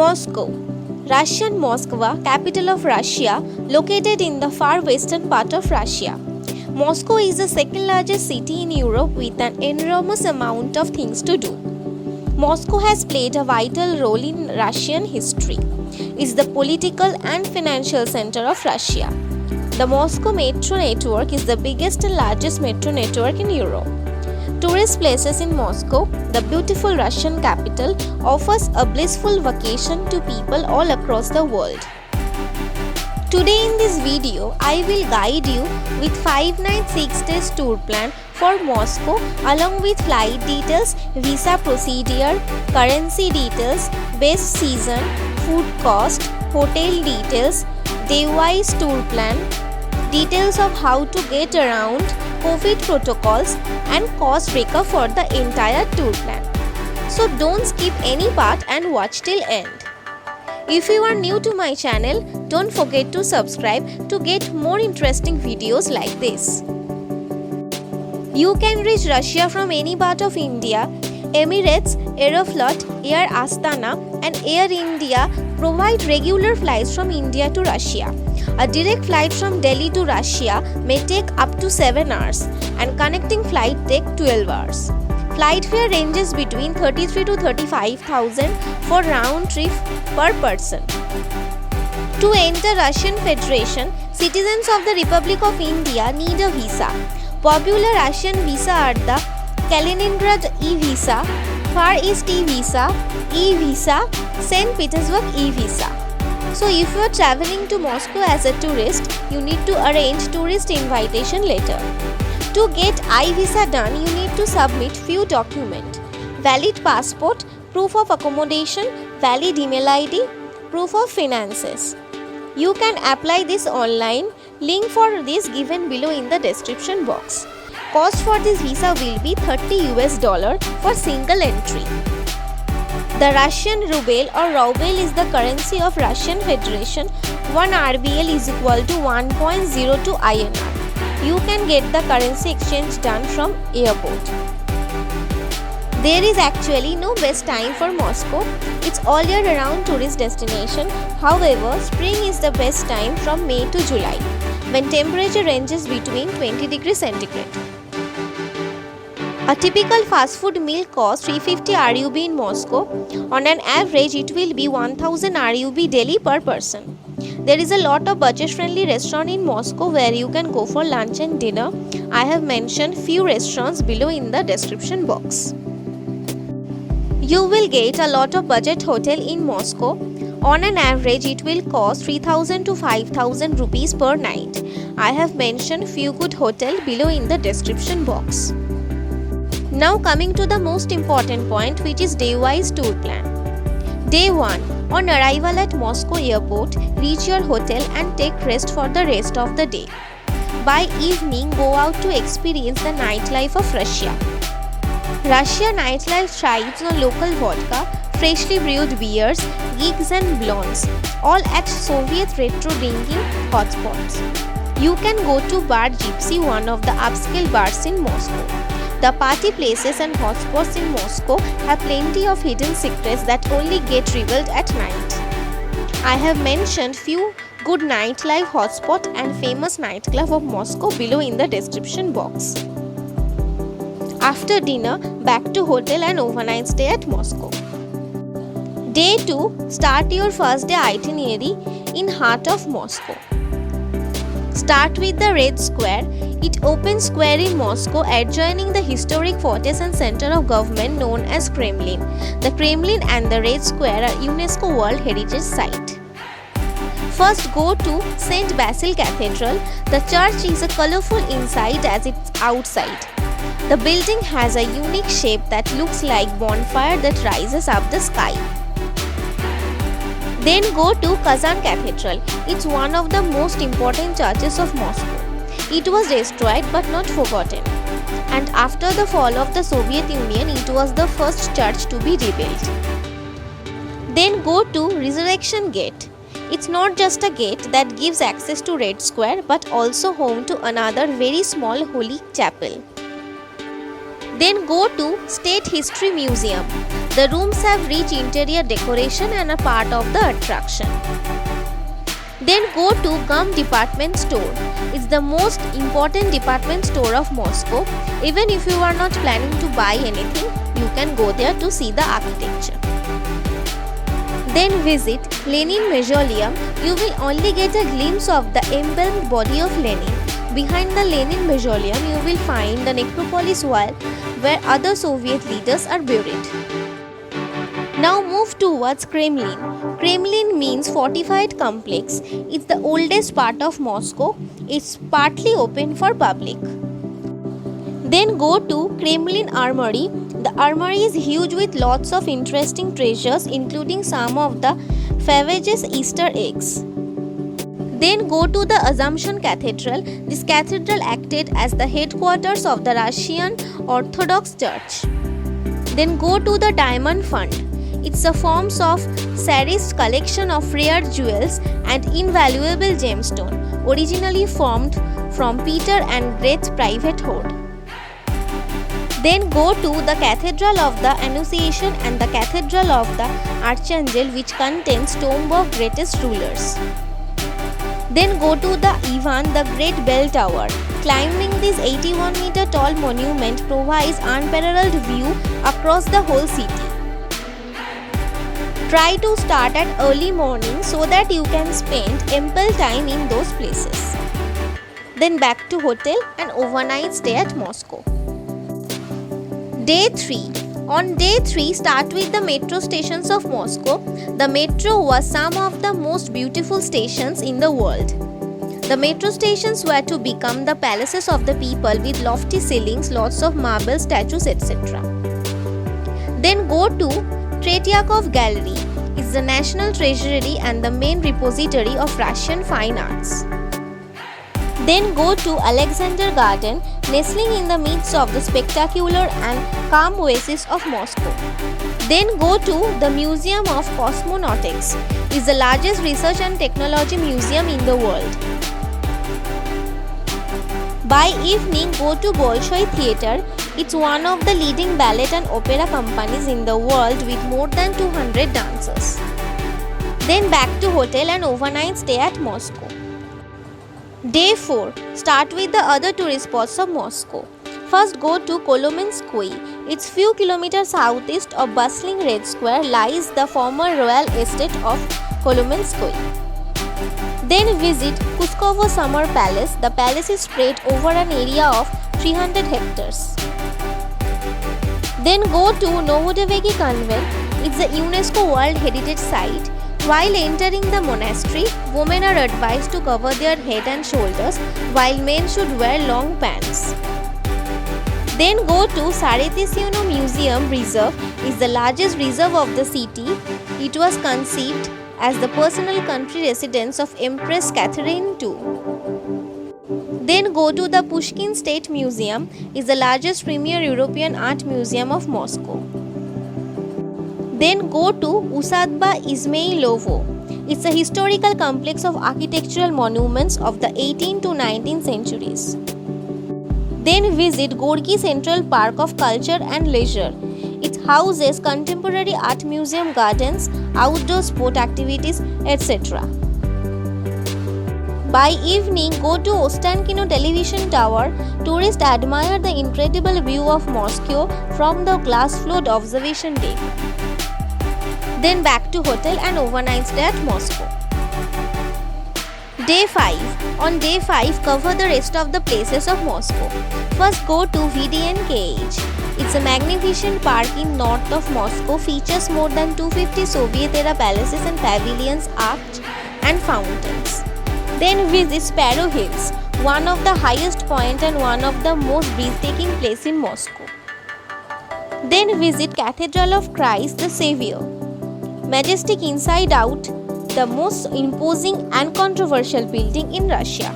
Moscow, Russian Moskva, capital of Russia, located in the far western part of Russia. Moscow is the second largest city in Europe with an enormous amount of things to do. Moscow has played a vital role in Russian history. It's the political and financial center of Russia. The Moscow metro network is the biggest and largest metro network in Europe. Tourist places in Moscow, the beautiful Russian capital, offers a blissful vacation to people all across the world. Today in this video, I will guide you with 5-night 6-days tour plan for Moscow along with flight details, visa procedure, currency details, best season, food cost, hotel details, day-wise tour plan, details of how to get around, COVID protocols and cost breakup for the entire tour plan. So don't skip any part and watch till end. If you are new to my channel, don't forget to subscribe to get more interesting videos like this. You can reach Russia from any part of India. Emirates, Aeroflot, Air Astana and Air India provide regular flights from India to Russia. A direct flight from Delhi to Russia may take up to 7 hours and connecting flight take 12 hours. Flight fare ranges between 33 to 35,000 for round trip per person. To enter Russian Federation, citizens of the Republic of India need a visa. Popular Russian visa are the Kaliningrad e-visa, Far East e-visa, St. Petersburg e-visa. So if you are traveling to Moscow as a tourist, you need to arrange tourist invitation letter. To get I-visa done, you need to submit few documents: valid passport, proof of accommodation, valid email ID, proof of finances. You can apply this online. Link for this given below in the description box. Cost for this visa will be $30 for single entry. The Russian ruble or ruble is the currency of Russian Federation. 1 RBL is equal to 1.02 INR. You can get the currency exchange done from airport. There is actually no best time for Moscow. It's all year round tourist destination. However, spring is the best time from May to July, when temperature ranges between 20 degrees centigrade. A typical fast food meal costs 350 RUB in Moscow. On an average, it will be 1000 RUB daily per person. There is a lot of budget-friendly restaurants in Moscow where you can go for lunch and dinner. I have mentioned few restaurants below in the description box. You will get a lot of budget hotel in Moscow. On an average, it will cost 3000 to 5000 rupees per night. I have mentioned few good hotels below in the description box. Now coming to the most important point, which is day-wise tour plan. Day 1. On arrival at Moscow airport, reach your hotel and take rest for the rest of the day. By evening, go out to experience the nightlife of Russia. Russia nightlife thrives on local vodka, freshly brewed beers, gigs and blondes, all at Soviet retro drinking hotspots. You can go to Bar Gypsy, one of the upscale bars in Moscow. The party places and hotspots in Moscow have plenty of hidden secrets that only get revealed at night. I have mentioned few good nightlife hotspots and famous nightclub of Moscow below in the description box. After dinner, back to hotel and overnight stay at Moscow. Day 2. Start your first day itinerary in heart of Moscow. Start with the Red Square. It open square in Moscow adjoining the historic fortress and center of government known as Kremlin. The Kremlin and the Red Square are UNESCO World Heritage Site. First go to St. Basil Cathedral. The church is a colorful inside as it's outside. The building has a unique shape that looks like bonfire that rises up the sky. Then go to Kazan Cathedral. It's one of the most important churches of Moscow. It was destroyed but not forgotten. And after the fall of the Soviet Union, it was the first church to be rebuilt. Then go to Resurrection Gate. It's not just a gate that gives access to Red Square but also home to another very small holy chapel. Then go to State History Museum. The rooms have rich interior decoration and are part of the attraction. Then go to Gum Department Store. It's the most important department store of Moscow. Even if you are not planning to buy anything, you can go there to see the architecture. Then visit Lenin Mausoleum. You will only get a glimpse of the embalmed body of Lenin. Behind the Lenin Mausoleum, you will find the necropolis wall where other Soviet leaders are buried. Now move towards Kremlin. Kremlin means fortified complex. It's the oldest part of Moscow. It's partly open for public. Then go to Kremlin Armory. The armory is huge with lots of interesting treasures, including some of the Favage's Easter eggs. Then go to the Assumption Cathedral. This cathedral acted as the headquarters of the Russian Orthodox Church. Then go to the Diamond Fund. It's a form of Tsarist collection of rare jewels and invaluable gemstone, originally formed from Peter and Great's private hoard. Then go to the Cathedral of the Annunciation and the Cathedral of the Archangel, which contains tomb of greatest rulers. Then go to the Ivan the Great Bell Tower. Climbing this 81-meter tall monument provides unparalleled view across the whole city. Try to start at early morning so that you can spend ample time in those places. Then back to hotel and overnight stay at Moscow. Day 3. On day 3, start with the metro stations of Moscow. The metro was some of the most beautiful stations in the world. The metro stations were to become the palaces of the people with lofty ceilings, lots of marble statues, etc. Then go to Tretyakov Gallery. It's the national treasury and the main repository of Russian fine arts. Then go to Alexander Garden, nestling in the midst of the spectacular and calm oasis of Moscow. Then go to the Museum of Cosmonautics. It's the largest research and technology museum in the world. By evening, go to Bolshoi Theatre. It's one of the leading ballet and opera companies in the world with more than 200 dancers. Then back to hotel and overnight stay at Moscow. Day 4. Start with the other tourist spots of Moscow. First go to Kolomenskoye. It's few kilometers southeast of bustling Red Square lies the former royal estate of Kolomenskoye. Then visit Kuskovo Summer Palace. The palace is spread over an area of 300 hectares. Then go to Novodevichy Convent. It's a UNESCO World Heritage Site. While entering the monastery, women are advised to cover their head and shoulders, while men should wear long pants. Then go to Saretsyino Museum Reserve. It's the largest reserve of the city. It was conceived as the personal country residence of Empress Catherine II. Then go to the Pushkin State Museum. It's the largest premier European art museum of Moscow. Then go to Usatba Izmailovo. It's a historical complex of architectural monuments of the 18th to 19th centuries. Then visit Gorky Central Park of Culture and Leisure. It houses contemporary art museum, gardens, outdoor sport activities, etc. By evening, go to Ostankino Television Tower. Tourists admire the incredible view of Moscow from the glass-floored observation deck. Then back to hotel and overnight stay at Moscow. Day 5. On day 5, cover the rest of the places of Moscow. First go to VDNKH. It's a magnificent park in north of Moscow, features more than 250 Soviet-era palaces and pavilions, arches and fountains. Then visit Sparrow Hills, one of the highest point and one of the most breathtaking place in Moscow. Then visit Cathedral of Christ the Savior. Majestic inside out, the most imposing and controversial building in Russia.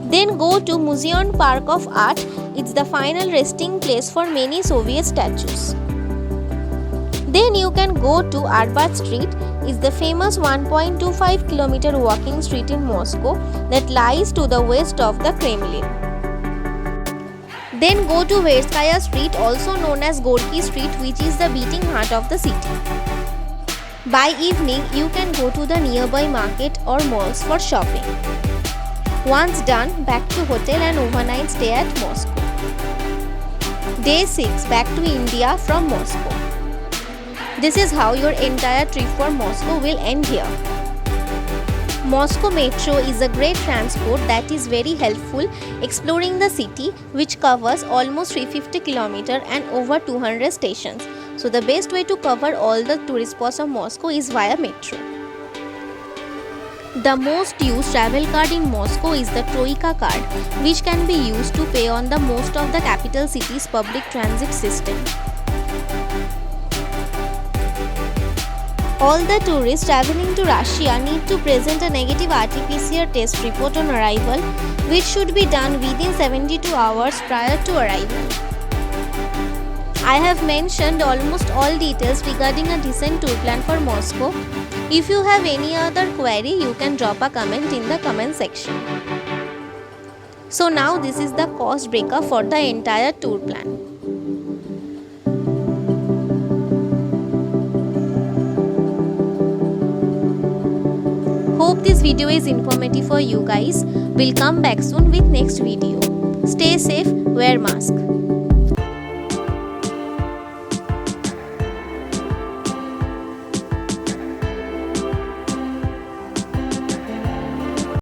Then go to Museum Park of Art. It's the final resting place for many Soviet statues. Then you can go to Arbat Street. It's the famous 1.25 km walking street in Moscow that lies to the west of the Kremlin. Then go to Verskaya Street, also known as Gorky Street, which is the beating heart of the city. By evening, you can go to the nearby market or malls for shopping. Once done, back to hotel and overnight stay at Moscow. Day 6, back to India from Moscow. This is how your entire trip for Moscow will end here. Moscow Metro is a great transport that is very helpful exploring the city, which covers almost 350 km and over 200 stations. So the best way to cover all the tourist spots of Moscow is via metro. The most used travel card in Moscow is the Troika card, which can be used to pay on the most of the capital city's public transit system. All the tourists traveling to Russia need to present a negative RT-PCR test report on arrival, which should be done within 72 hours prior to arrival. I have mentioned almost all details regarding a decent tour plan for Moscow. If you have any other query, you can drop a comment in the comment section. So now this is the cost breakup for the entire tour plan. Hope this video is informative for you guys. We'll come back soon with next video. Stay safe, wear mask.